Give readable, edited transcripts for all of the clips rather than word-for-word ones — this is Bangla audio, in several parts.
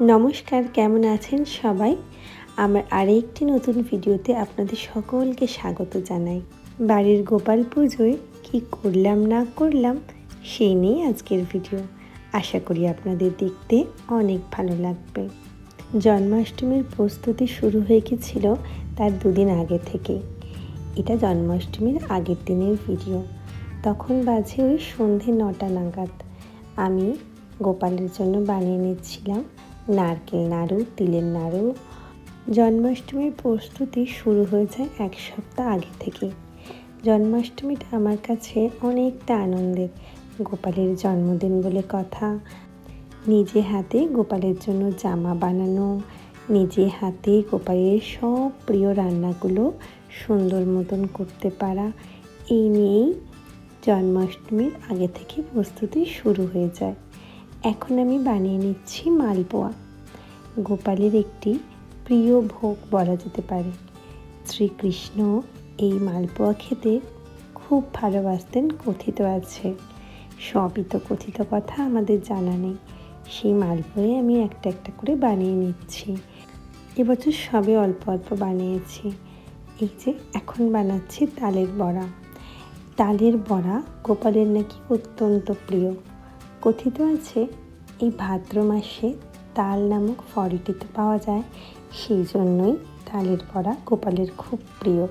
নমস্কার, কেমন আছেন সবাই? আমার আরেকটি নতুন ভিডিওতে আপনাদের সকলকে স্বাগত জানাই। বাড়ির গোপাল পুজোয় কী করলাম না করলাম সেই নিয়ে আজকের ভিডিও। আশা করি আপনাদের দেখতে অনেক ভালো লাগবে। জন্মাষ্টমীর প্রস্তুতি শুরু হয়ে গেছিল তার দুদিন আগে থেকেই। এটা জন্মাষ্টমীর আগের দিনের ভিডিও। তখন বাজে ওই সন্ধে 9টা নাগাদ। আমি গোপালের জন্য বানিয়ে নিচ্ছিলাম নারকেল নাড়ু, তিলের নাড়ু। জন্মাষ্টমীর প্রস্তুতি শুরু হয়ে যায় এক সপ্তাহ আগে থেকে। জন্মাষ্টমীটা আমার কাছে অনেকটা আনন্দের। গোপালের জন্মদিন বলে কথা। নিজে হাতে গোপালের জন্য জামা বানানো, নিজে হাতে গোপালের সব প্রিয় রান্নাগুলো সুন্দর মতন করতে পারা, এই নিয়েই জন্মাষ্টমীর আগে থেকে প্রস্তুতি শুরু হয়ে যায়। এখন আমি বানিয়ে নিচ্ছি মালপোয়া। গোপালের একটি প্রিয় ভোগ বলা যেতে পারে। শ্রীকৃষ্ণ এই মালপোয়া খেতে খুব ভালোবাসতেন কথিত আছে। সবই তো কথিত কথা, আমাদের জানা নেই। সেই মালপোয়াই আমি একটা একটা করে বানিয়ে নিচ্ছি। এবছর সবে অল্প অল্প বানিয়েছি। এই যে এখন বানাচ্ছি তালের বড়া। তালের বড়া গোপালের নাকি অত্যন্ত প্রিয়। কথিত আছে এই ভাদ্র মাসে তাল নামক ফলটি তো পাওয়া যায়, সেই জন্যই তালের বড়া গোপালের খুব প্রিয়।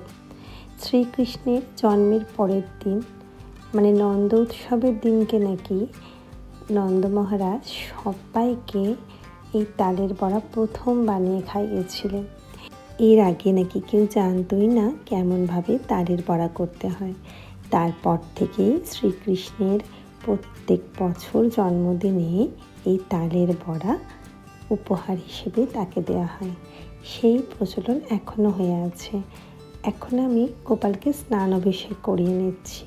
শ্রীকৃষ্ণের জন্মের পরের দিন, মানে নন্দ উৎসবের দিনকে নাকি নন্দ মহারাজ সবাইকে এই তালের বড়া প্রথম বানিয়ে খাইয়েছিলেন। এর আগে নাকি কেউ জানতই না কেমনভাবে তালের বড়া করতে হয়। তারপর থেকেই শ্রীকৃষ্ণের প্রত্যেক বছর জন্মদিনে এই তালের বড়া উপহার হিসেবে তাকে দেওয়া হয়। সেই প্রচলন এখনও হয়ে আছে। এখন আমি গোপালকে স্নান অভিষেক করিয়ে নিচ্ছি।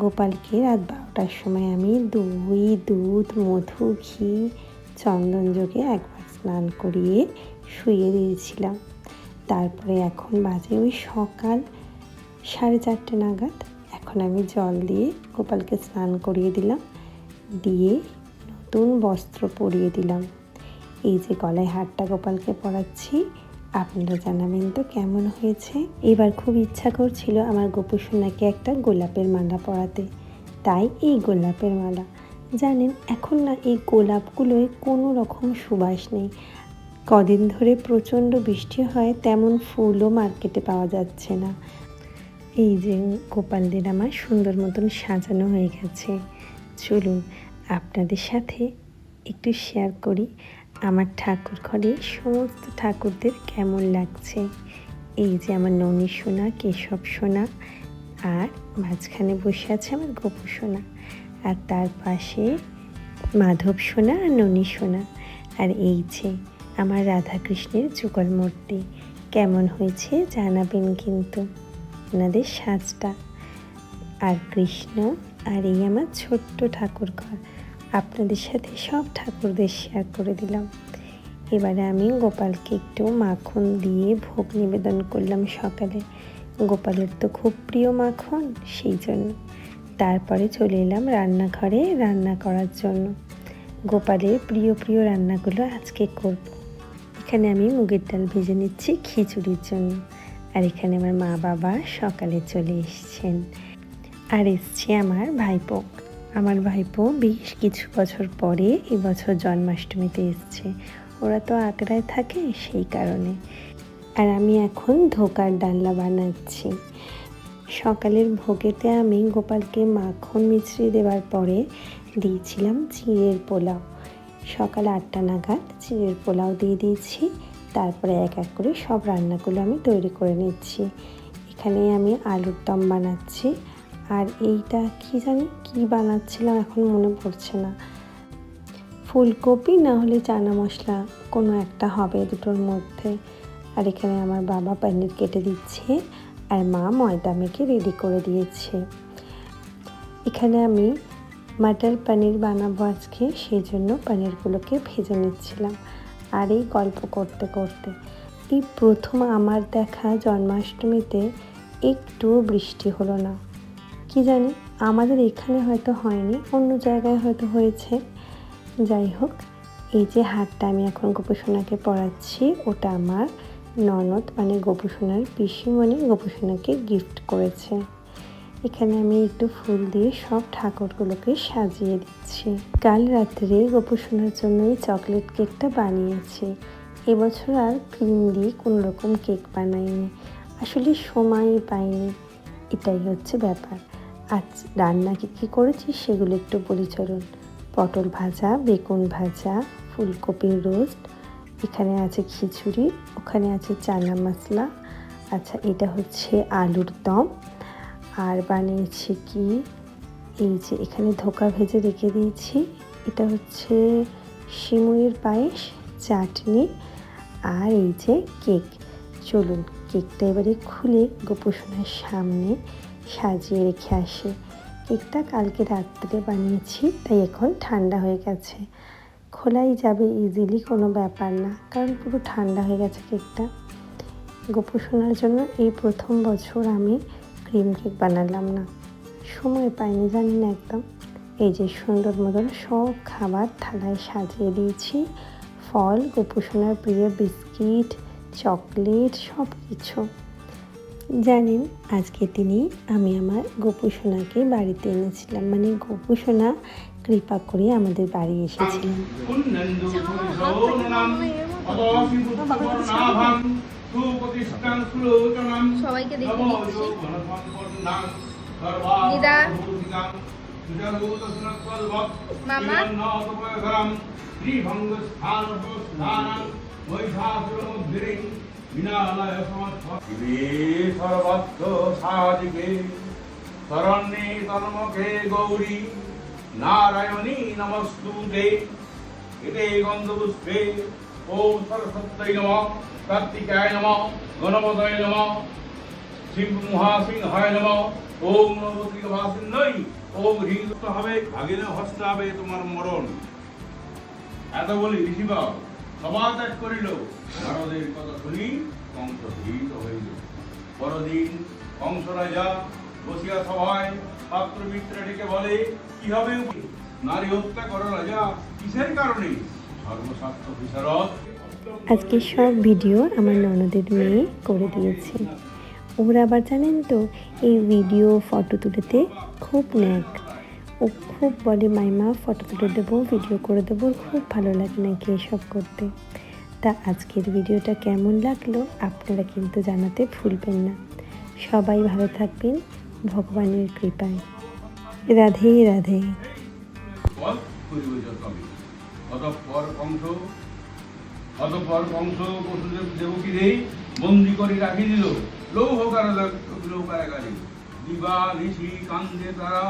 গোপালকে রাত 12টার সময় আমি দই, দুধ, মধু, ঘি, চন্দন যোগে একবার স্নান করিয়ে শুইয়ে দিয়েছিলাম। তারপরে এখন বাজে ওই সকাল 4:30 নাগাদ। এখন আমি জল দিয়ে গোপালকে স্নান করিয়ে দিলাম, দিয়ে নতুন বস্ত্র পরিয়ে দিলাম। এই যে গলায় হারটা গোপালকে পরাচ্ছি, আপনারা জানাবেন তো কেমন হয়েছে। এবার খুব ইচ্ছা করছিল আমার গোপু সোনাকে একটা গোলাপের মালা পরাতে, তাই এই গোলাপের মালা। জানেন এখন না এই গোলাপগুলোয় কোনো রকম সুবাস নেই। কদিন ধরে প্রচণ্ড বৃষ্টি হয়, তেমন ফুলও মার্কেটে পাওয়া যাচ্ছে না। এই যে গোপালদের আমার সুন্দর মতন সাজানো হয়ে গেছে। চলুন আপনাদের সাথে একটু শেয়ার করি আমার ঠাকুর ঘরে সমস্ত ঠাকুরদের কেমন লাগছে। এই যে আমার ননী সোনা, কেশব সোনা, আর মাঝখানে বসে আছে আমার গোপু সোনা, আর তার পাশে মাধব সোনা আর ননী সোনা, আর এই যে আমার রাধাকৃষ্ণের যুগল মূর্তি। কেমন হয়েছে জানাবেন কিন্তু আপনাদের সাজটা। আর কৃষ্ণ, আর এই আমার ছোট্ট ঠাকুর ঘর। আপনাদের সাথে সব ঠাকুরদের শেয়ার করে দিলাম। এবারে আমি গোপালকে একটু মাখন দিয়ে ভোগ নিবেদন করলাম সকালে। গোপালের তো খুব প্রিয় মাখন, সেই জন্য। তারপরে চলে এলাম রান্নাঘরে রান্না করার জন্য। গোপালের প্রিয় প্রিয় রান্নাগুলো আজকে করব। এখানে আমি মুগের ডাল ভেজে নিচ্ছি খিচুড়ির জন্য। আর এখানে আমার মা বাবা সকালে চলে এসছেন। আর এসছে আমার ভাইপো। আমার ভাইপো বেশ কিছু বছর পরে এবছর জন্মাষ্টমীতে এসছে। ওরা তো আগ্রায় থাকে, সেই কারণে। আর আমি এখন ধোকার ডালনা বানাচ্ছি। সকালের ভোগেতে আমি গোপালকে মাখন মিছরি দেওয়ার পরে দিয়েছিলাম চিড়ের পোলাও। সকাল 8টা নাগাদ চিড়ের পোলাও দিয়ে দিয়েছি। তারপরে এক এক করে সব রান্নাগুলো আমি তৈরি করে নিচ্ছি। এখানে আমি আলুর দম বানাচ্ছি। আর এইটা কি জানি কি বানাচ্ছিলাম, এখন মনে পড়ছে না। ফুলকপি না হলে চানা মশলা কোনো একটা হবে দুটোর মধ্যে। আর এখানে আমার বাবা পনির কেটে দিচ্ছে, আর মা ময়দা মেখে রেডি করে দিয়েছে। এখানে আমি মটর পনির বানাবো আজকে, সেই জন্য পনিরগুলোকে ভেজে নিচ্ছিলাম। আর এই গল্প করতে করতে এই প্রথম আমার দেখা জন্মাষ্টমীতে একটুও বৃষ্টি হলো না। কি জানি আমাদের এখানে হয়তো হয়নি, অন্য জায়গায় হয়তো হয়েছে। যাই হোক, এই যে হারটা আমি এখন গোপুসোনাকে পরাচ্ছি, ওটা আমার ননদ মানে গোপুসোনার পিসিমণি গোপুসোনাকে গিফট করেছে। এখানে আমি একটু ফুল দিয়ে সব ঠাকুরগুলোকে সাজিয়ে দিচ্ছি। কাল রাত্রে গোপুসোনার জন্য এই চকলেট কেকটা বানিয়েছি। এবছর আর ক্রিম দিয়ে কোনো রকম কেক বানাইনি, আসলে সময়ই পাইনি, এটাই হচ্ছে ব্যাপার। আজ রান্না কী করেছি সেগুলো একটু বলি চলুন। পটল ভাজা, বেগুন ভাজা, ফুলকপির রোস্ট, এখানে আছে খিচুড়ি, ওখানে আছে চানা মশলা, আচ্ছা এটা হচ্ছে আলুর দম, আর বানিয়েছি কি এই যে এখানে ধোকা ভেজে রেখে দিয়েছি, এটা হচ্ছে সিমুইয়ের পায়েস, চাটনি, আর এই যে কেক। চলুন কেকটা এবারে খুলে গোপুসোনার সামনে সাজিয়ে রেখে আসি। কেকটা কালকে রাত্রে বানিয়েছি, তাই এখন ঠান্ডা হয়ে গেছে, খোলাই যাবে ইজিলি, কোনো ব্যাপার না, কারণ পুরো ঠান্ডা হয়ে গেছে কেকটা। গোপুসোনার জন্য এই প্রথম বছর আমি ক্রিম কেক বানালাম না, সময় পাইনি জানি না একদম। এই যে সুন্দর মতন সব খাবার থালায় সাজিয়ে দিয়েছি, ফল, গোপুসোনার প্রিয় বিস্কিট, চকলেট, সব কিছু। জানেন আজকে আমি আমার গোপুসোনাকে বাড়িতে এনেছিলাম, মানে গোপুসোনা কৃপা করে আমাদের বাড়ি এসেছিলেন। সবাইকে দেখে দিচ্ছি। দিদা, মামা, শরণ্যে তন্মুখে গৌরী নারায়ণী নমস্তুতে। এতে গন্ধপুষ্পে ওম সরস্বত্যৈ নমঃ, কার্তিকায় নমঃ, গণপতয়ে নমঃ, শিব মহাসিংহায় নমঃ, ওম নবদ্বীপ বাসিন্নৈ ওম হ্রিং হবে ভাগিনে হস্তে হবে তোমার মরণ। এত বলি ঋষিবা সভা ত্যাগ করিল, নারদের কথা শুনি কংস ভীত হইল। পরদিন কংস রাজা বসিয়া সভায় পাত্র মিত্রে ডেকে বলে, কি হবে নারী হত্যা করো রাজা, কিসের কারণে? ধর্মশাস্ত্র বিশারদ। আজকে সব ভিডিও আমার ননদের মেয়ে করে দিয়েছে। ওরা আবার জানেন তো এই ভিডিও ফটো তুলতে খুব ন্যাক, ও খুব বলে মাইমা ফটো তুলে দেবো, ভিডিও করে দেবো, খুব ভালো লাগে নাকি এসব করতে। তা আজকের ভিডিওটা কেমন লাগলো আপনারা কিন্তু জানাতে ভুলবেন না। সবাই ভালো থাকবেন ভগবানের কৃপায়। রাধে রাধে। অতঃপর কংস বসুদেব দেবকীরে বন্দি করে রাখি দিল লৌহ কারাগারে। দিবা নিশি কান্দে তারা